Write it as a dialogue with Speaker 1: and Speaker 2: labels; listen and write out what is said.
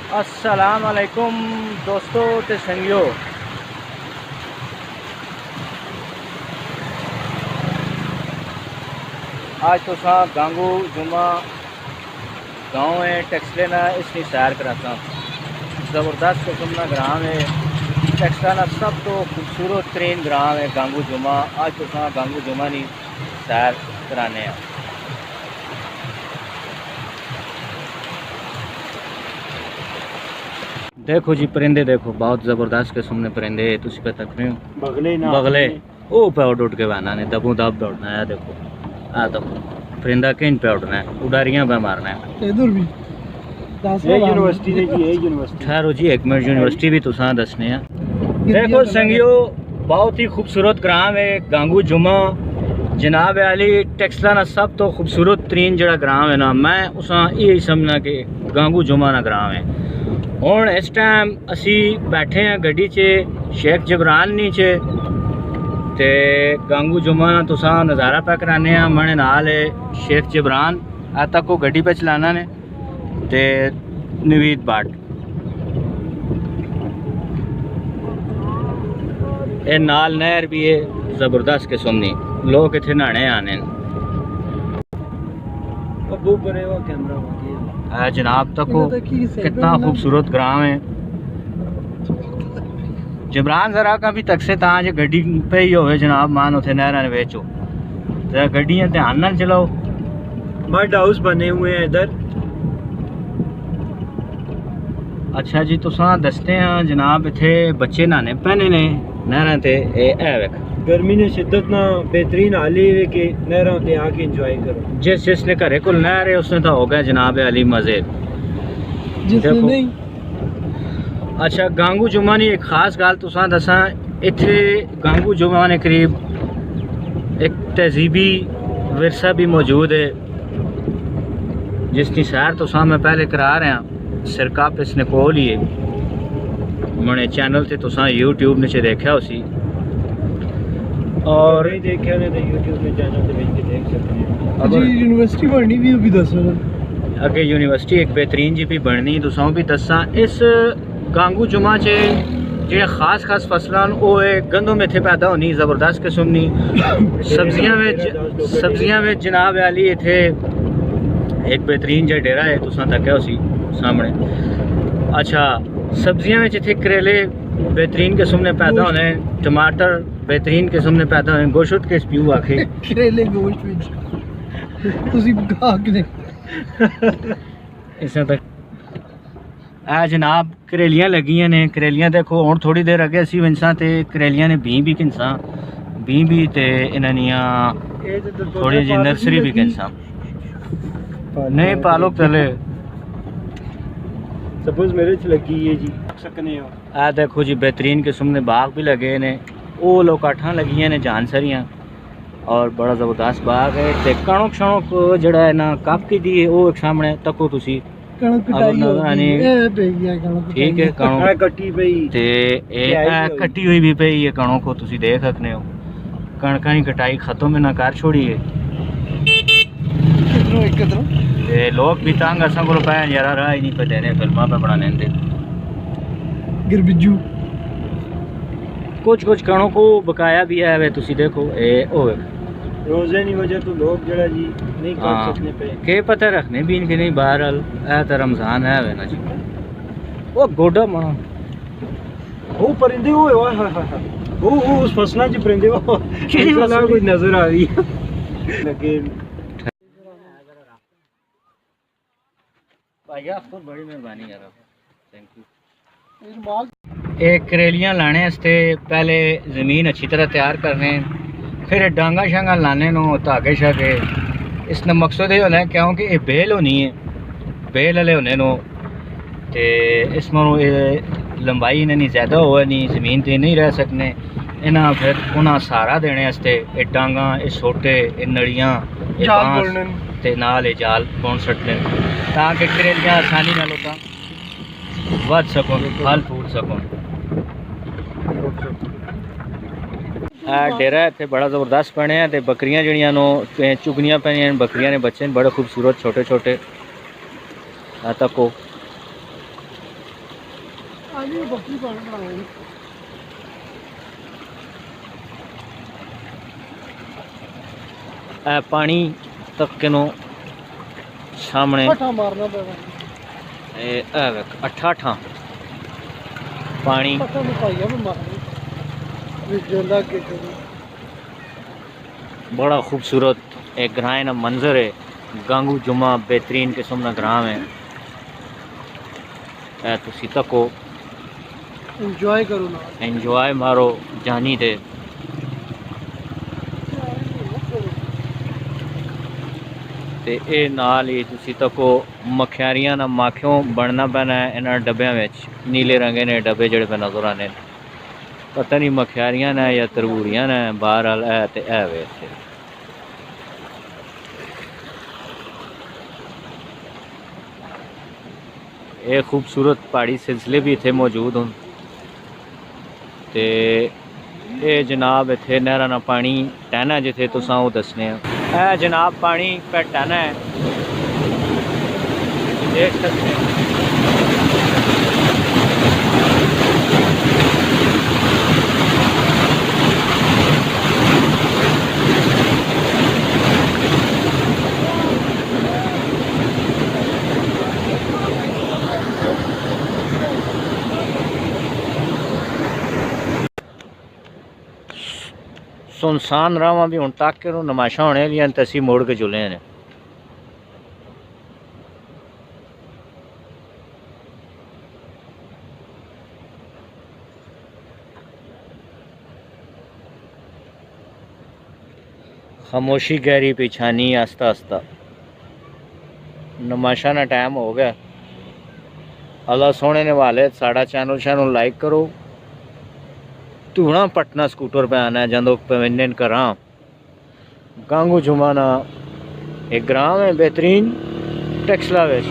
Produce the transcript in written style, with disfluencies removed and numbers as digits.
Speaker 1: अस्सलाम वालेकुम दोस्तों ते संगियो। आज तो सा गांगू जुमा गाँव है टेक्सले ना इसकी सैर कराता हूँ। ज़बरदस्त किस्म का ग्राम है। टेक्सला ना सब तो खूबसूरत तरीन ग्राम है गांगू जुमा। आज तो सा गांगू जुमा नहीं सैर कराने हैं। देखो जी परिंदे देखो, बहुत ज़बरदस्त किस्म के परिंदे तुझ पे तक रहे हो। बगले ओ पे उड़ के बहना ने दबू दब पे उड़ना है। देखो आ तो परिंदा किन पे उड़ना है, उड़ारियां पे मारना है।
Speaker 2: इधर भी यूनिवर्सिटी ने जी, यूनिवर्सिटी
Speaker 1: ठहरो जी एक मिनट, यूनिवर्सिटी भी तुसा दसने हैं। देखो संगियो, बहुत ही खूबसूरत ग्राम है गांगू जुमा। जनाब अली टेक्सला ना सब तो खूबसूरत तरीन जड़ा ग्राम है ना, मैं उसा यही समझना कि गांगू जुमा ना ग्राम है। हुण इस टाइम असी बैठे हैं गड्डी च शेख जबरान नी च ते गांगू जुमा ना तुसा नज़ारा पा कराने हैं। मने नाल है शेख जबरान आता को गड्डी पे चलाना ने ते नवीद बाट ए नाल नहर भी है ज़बरदस्त किस्म दी। लोग इत्थे नहाने आने कैमरा जनाब तको कितना खूबसूरत ग्राम है। जबरान जरा का भी तक से तां जे गड्डी पे ही होवे जनाब, मान उथे नहरा ने बेचो जरा गड्डियां ध्यान नाल चलाओ।
Speaker 2: मड हाउस बने हुए हैं इधर।
Speaker 1: अच्छा जी तुसा दसते हैं जनाब, इथे बच्चे नहाने पैने ने नहरां ते ए वेख
Speaker 2: गर्मी ने शिद्दत ना बेहतरीन हाली है कि नहरों ते आके एंजॉय करो।
Speaker 1: जिसने घरे को नहर है उसने तो हो गया जनाब अली मजे।
Speaker 2: जिसने नहीं।
Speaker 1: अच्छा गांगू जुमा नी एक खास गल तुसा दसा, इत्थे गांगू जुमा ने करीब एक तहजीबी विरसा भी मौजूद है जिसकी सैर तुसा मैं पहले करा रहा। सिरका इसने कोल ही है मने चैनल से तुसा यूट्यूब ने देखा उसी और
Speaker 2: देखा ने तो यूट्यूब में चैनल पे देख सकते हैं। जी यूनिवर्सिटी बननी भी दसो
Speaker 1: अगे यूनिवर्सिटी एक बेहतरीन जी भी बननी तुसा भी दसा। इस गांगू जुमा च जो खास खास फसलां वो गंदों में थे पैदा होनी ज़बरदस्त किस्म दी। सब्जियां में जनाब अली इथे एक बेहतरीन जो डेरा है तुसा तक उसी सामने। अच्छा सब्जियां में इतने करेले बेहतरीन किस्म ने पैदा होने, टमाटर बेहतरीन किस्म ने पैदा होने, गोश्त के स्प्यू आखे
Speaker 2: करेले गोश्त विच तुसी आखने
Speaker 1: इस तक आ जनाब करेलियां लगियां ने। करेलियां देखो हुण थोड़ी देर अगे असी विंसा ते करेलियां ने भी किनसा भी ते इन्हां थोड़ी जी नर्सरी भी किनसा नहीं पालो तले
Speaker 2: सपोज मेरे च लगी है जी सकने हो।
Speaker 1: आ देखो जी बेहतरीन किस्म के बाग भी लगे ने, वो लोकाठां लगियां ने जान सरियां और बड़ा ज़बरदस्त बाग है। ते कणक शणक जड़ा है ना काफी दी है वो एक सामने तको तुसी
Speaker 2: ठीक है कणक कट्टी पई
Speaker 1: ते कट्टी हुई भी पई है कणक को तुसी देख सकते हो। कणकां दी कटाई खत्म ना कर छोड़ी है। ते लोग भी तंग असां कोल पै यार राह ही नहीं पे देने फिल्मां पे बनाने दे
Speaker 2: गिरबिजू
Speaker 1: कुछ कणों को बकाया भी है वे तुसी देखो ए ओए
Speaker 2: रोजे नहीं वजह तो लोग जड़ा जी नहीं कर सकने पे
Speaker 1: के पता रखने भी इनके नहीं। बहरहाल ए तो रमजान है वे ना जी। वो गोडा मां
Speaker 2: वो परिंदे ओए ओए वो उस फसना जी परिंदे वो कोई नजर आ रही है लगे
Speaker 1: भाई आपको बड़ी मेहरबानी यार, थैंक यू। एक करेलियां लाने वास्ते पहले ज़मीन अच्छी तरह तैयार करने, फिर डांगा शांगा लाने नो धागे शागे। इसका मकसद ये होना है क्योंकि ये बेल होनी है, बेल वाले होने नो ते इसमें लंबाई इन्हें ज़्यादा हो नहीं, ज़मीन ते नहीं रह सकने इन्हें। फिर उन्हें सहारा देने वास्ते ये डांगा ये सोटे ये नड़ियाँ ते नाल जाल पौन सटने ताकि करेलियां आसानी नाल वध सकों फल फूट सकों। डेरा इतने बड़ा ज़बरदस्त बने तो बकरियां जड़ियां नो चुगनियां पे बकरियां ने बच्चे बड़े खूबसूरत छोटे छोटे तको
Speaker 2: नहीं बकरी पानी बनाएंगे
Speaker 1: पानी तक के नो सामने
Speaker 2: मारना पैगा
Speaker 1: अठा अठा पानी बड़ा खूबसूरत एक ग्राम ना मंजर है। गांगू जुमा बेहतरीन किस्म का ग्राम है। तुसी तको
Speaker 2: एंजॉय करो ना,
Speaker 1: एंजॉय मारो जानी दे। ते ए नाल ही तुसी तको मखियारियां ना माखियों बनना पैना है इन्हां डब्बियां विच। नीले रंगे ने डब्बे जेड़े पे नजर आने, पता नहीं मखियारियां ने या तरबूड़ियां ने। बहरहाल है ते है वे इत्थे। ये खूबसूरत पहाड़ी सिलसिले भी इत्थे मौजूद हों ते ये जनाब इत्थे नहरां ना पानी टैना जिथे तुसां ओह दसने आ। जनाब पानी पे टैना है, देख सकते हैं। सुनसान रावां भी हुण तक के नमाशा होने लियां ते असीं मुड़ के जुले ने। खामोशी गहरी पिछानी आस्ता आस्ता नमाशा ना टाइम हो गया। अल्लाह सोने ने वाले साड़ा चैनल लाइक करो। धूना पटना स्कूटर पे आना है जंदो पेवेंन करा। गांगू जुमाना एक ग्राम है बेहतरीन टेक्सला विच।